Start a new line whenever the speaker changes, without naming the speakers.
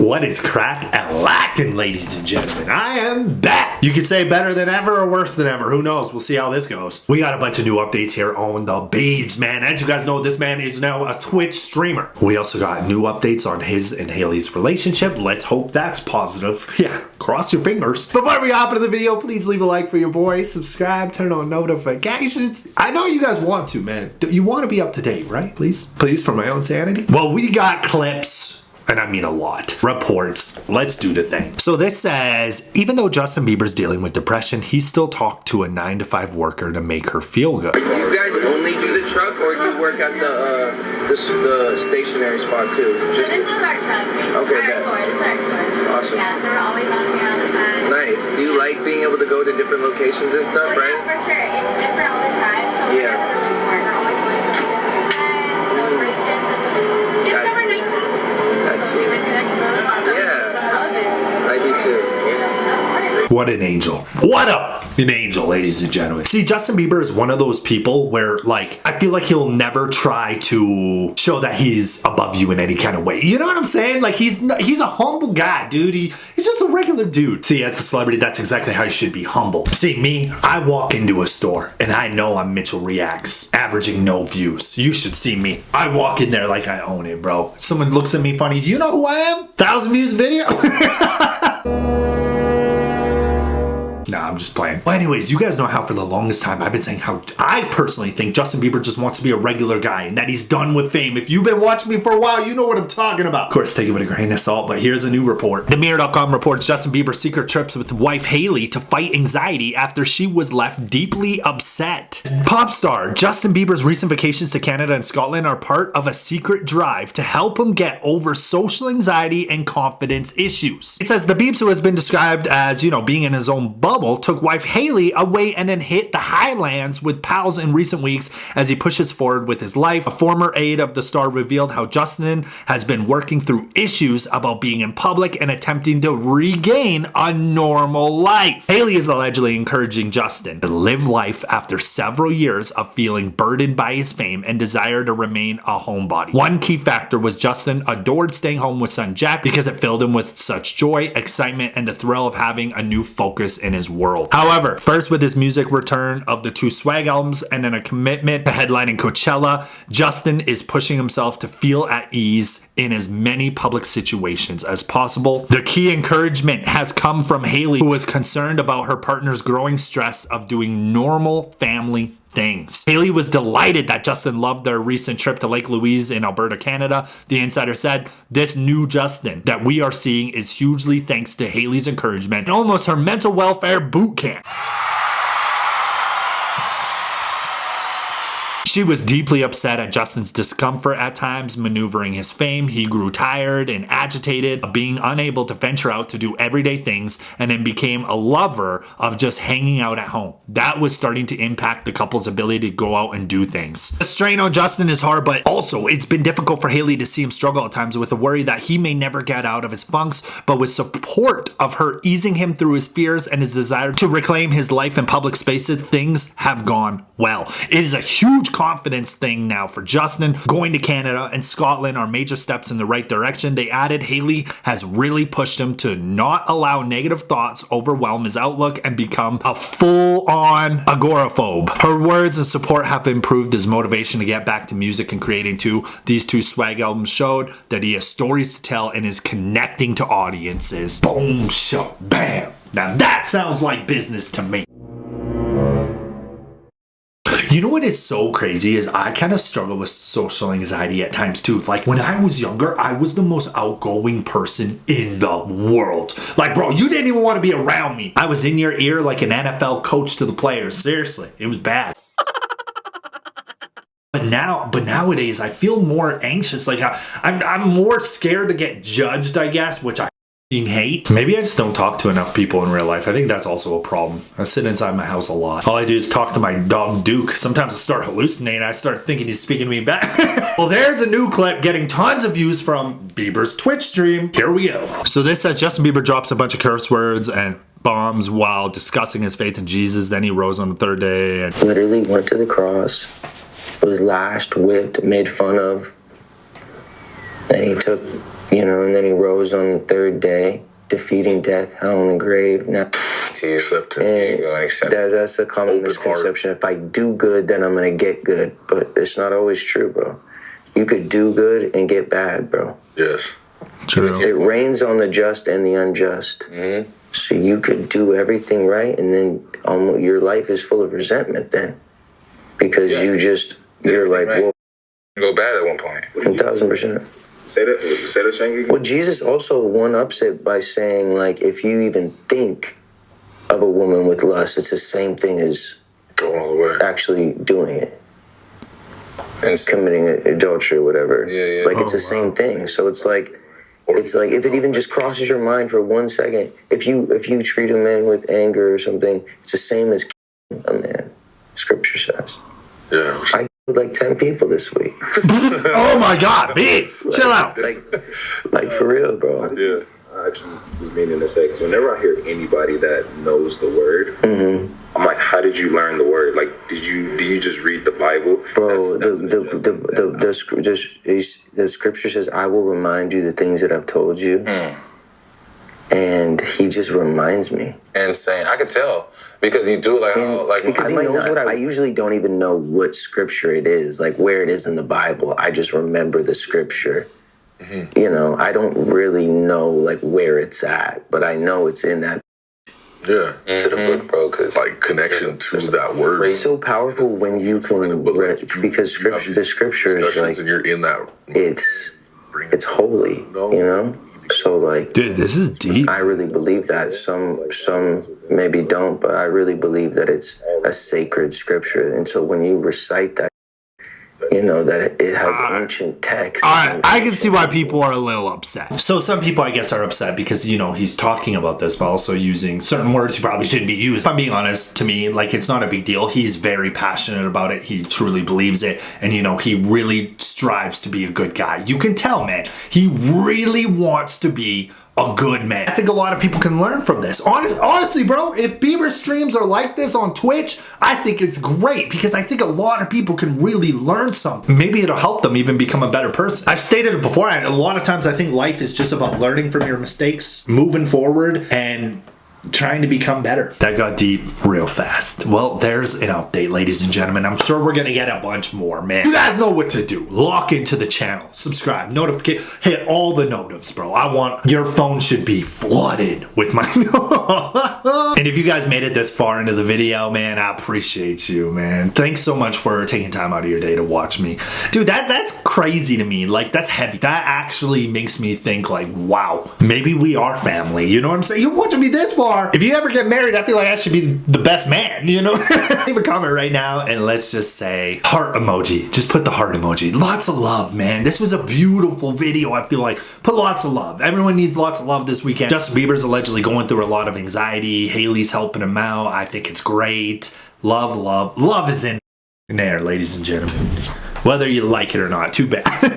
What is crack and lacking, ladies and gentlemen? I am back. You could say better than ever or worse than ever. Who knows? We'll see how this goes. We got a bunch of new updates here on the Biebs, man. As you guys know, this man is now a Twitch streamer. We also got new updates on his and Hailey's relationship. Let's hope that's positive. Yeah, cross your fingers. Before we hop into the video, please leave a like for your boy. Subscribe, turn on notifications. I know you guys want to, man. You want to be up to date, right? Please, for my own sanity. Well, we got clips. And I mean a lot. Reports. Let's do the thing. So this says, even though Justin Bieber's dealing with depression, he still talked to a 9-to-5 worker to make her feel good.
You guys only do the truck, or you work at the stationary spot too?
Just this is our truck.
Okay,
This is our store.
Awesome.
Yeah, so we're always on here all the time.
Nice. Do you like being able to go to different locations and stuff, right?
Yeah, for sure. It's different all the time, so it's really important. We're always going to different events, celebrations. It's number 19.
That's sweet. Yeah.
I love it.
I do too.
What an angel. What an angel, ladies and gentlemen. See, Justin Bieber is one of those people where, like, I feel like he'll never try to show that he's above you in any kind of way. You know what I'm saying? Like, he's a humble guy, dude. He's just a regular dude. See, as a celebrity, that's exactly how you should be, humble. See, me, I walk into a store and I know I'm Mitchell Reacts, averaging no views. You should see me. I walk in there like I own it, bro. Someone looks at me funny. Do you know who I am? 1,000 views video? Nah, I'm just playing. Well, anyways, you guys know how for the longest time I've been saying how I personally think Justin Bieber just wants to be a regular guy and that he's done with fame. If you've been watching me for a while, you know what I'm talking about. Of course, take it with a grain of salt, but here's a new report. TheMirror.com reports Justin Bieber's secret trips with wife Hailey to fight anxiety after she was left deeply upset. Pop star Justin Bieber's recent vacations to Canada and Scotland are part of a secret drive to help him get over social anxiety and confidence issues. It says the Biebs, who has been described as, you know, being in his own bubble, took wife Hailey away and then hit the Highlands with pals in recent weeks as he pushes forward with his life. A former aide of the star revealed how Justin has been working through issues about being in public and attempting to regain a normal life. Hailey is allegedly encouraging Justin to live life after several years of feeling burdened by his fame and desire to remain a homebody. One key factor was Justin adored staying home with son Jack because it filled him with such joy, excitement, and the thrill of having a new focus in his world. However, first with his music return of the 2 swag albums and then a commitment to headlining Coachella, Justin is pushing himself to feel at ease in as many public situations as possible. The key encouragement has come from Hailey, who is concerned about her partner's growing stress of doing normal family things. Hailey was delighted that Justin loved their recent trip to Lake Louise in Alberta, Canada. The insider said, this new Justin that we are seeing is hugely thanks to Hailey's encouragement and almost her mental welfare boot camp. She was deeply upset at Justin's discomfort at times maneuvering his fame. He grew tired and agitated of being unable to venture out to do everyday things and then became a lover of just hanging out at home. That was starting to impact the couple's ability to go out and do things. The strain on Justin is hard, but also it's been difficult for Hailey to see him struggle at times with a worry that he may never get out of his funks, but with support of her easing him through his fears and his desire to reclaim his life in public spaces, things have gone well. It is a huge confidence thing now for Justin. Going to Canada and Scotland are major steps in the right direction. They added Hailey has really pushed him to not allow negative thoughts overwhelm his outlook and become a full-on agoraphobe. Her words and support have improved his motivation to get back to music and creating too. These 2 swag albums showed that he has stories to tell and is connecting to audiences. Boom, shot, bam. Now that sounds like business to me. You know what is so crazy is I kind of struggle with social anxiety at times too. Like when I was younger, I was the most outgoing person in the world. Like, bro, you didn't even want to be around me. I was in your ear like an NFL coach to the players. Seriously, it was bad. But nowadays, I feel more anxious. Like I'm more scared to get judged, I guess, which I hate. Maybe I just don't talk to enough people in real life. I think that's also a problem. I sit inside my house a lot. All I do is talk to my dog Duke. Sometimes I start hallucinating. I start thinking he's speaking to me back. Well, there's a new clip getting tons of views from Bieber's Twitch stream. Here we go. So this says Justin Bieber drops a bunch of curse words and bombs while discussing his faith in Jesus. Then he rose on the 3rd day and
literally went to the cross, was lashed, whipped, made fun of. Then he took
You know, and then he rose on the third day, defeating death, hell, and the grave. Now,
To you.
that's a common misconception. If I do good, then I'm gonna get good. But it's not always true, bro. You could do good and get bad, bro.
Yes.
True.
It rains on the just and the unjust.
Mm-hmm.
So you could do everything right, and then your life is full of resentment then. Because you're like,
right.
whoa.
Go bad at one point.
1,000%.
Say that Shangy.
Well, Jesus also one-ups it by saying, like, if you even think of a woman with lust, it's the same thing as
Go all the way.
actually doing it.
And
Committing adultery or whatever.
Yeah.
Like, it's the same thing. So it's like if it even just crosses your mind for 1 second, if you treat a man with anger or something, it's the same as a man. Scripture says.
Yeah.
I killed like 10 people this week.
Oh my God, Beats, chill out.
Like for real, bro.
Yeah.
I actually was meaning to say, because whenever I hear anybody that knows the word, I'm like, how did you learn the word? Like, did you just read the Bible?
Bro, the scripture says, I will remind you the things that I've told you. And he just reminds me.
Insane. I could tell because you do it
Because he knows what I usually don't even know what scripture it is, like where it is in the Bible. I just remember the scripture. You know, I don't really know like where it's at, but I know it's in that.
Yeah, to the book, bro, because like connection to that word.
It's so powerful when you can because the scripture is like,
and you're in that.
It's holy, you know. So like,
dude, this is deep.
I really believe that. Some maybe don't, but I really believe that it's a sacred scripture. And so when you recite that, you know that it has ancient text.
I can see why people are a little upset. So some people, I guess, are upset because, you know, he's talking about this, but also using certain words he probably shouldn't be used. If I'm being honest, to me, like, it's not a big deal. He's very passionate about it. He truly believes it. And, you know, he really strives to be a good guy. You can tell, man. He really wants to be a good man. I think a lot of people can learn from this. Honestly, bro, if Bieber streams are like this on Twitch, I think it's great because I think a lot of people can really learn something. Maybe it'll help them even become a better person. I've stated it before, a lot of times I think life is just about learning from your mistakes, moving forward, and trying to become better. That got deep real fast. Well, there's an update, ladies and gentlemen. I'm sure we're gonna get a bunch more, man. You guys know what to do. Lock into the channel, subscribe, notification, hit all the notifs, bro. Your phone should be flooded with my and if you guys made it this far into the video, man, I appreciate you, man. Thanks so much for taking time out of your day to watch me. Dude, that's crazy to me. Like, that's heavy. That actually makes me think, like, wow, maybe we are family. You know what I'm saying? You're watching me this far. If you ever get married, I feel like I should be the best man, you know? Leave a comment right now and let's just say heart emoji. Just put the heart emoji. Lots of love, man. This was a beautiful video, I feel like. Put lots of love. Everyone needs lots of love this weekend. Justin Bieber's allegedly going through a lot of anxiety. Hailey's helping him out. I think it's great. Love is in there, ladies and gentlemen. Whether you like it or not, too bad.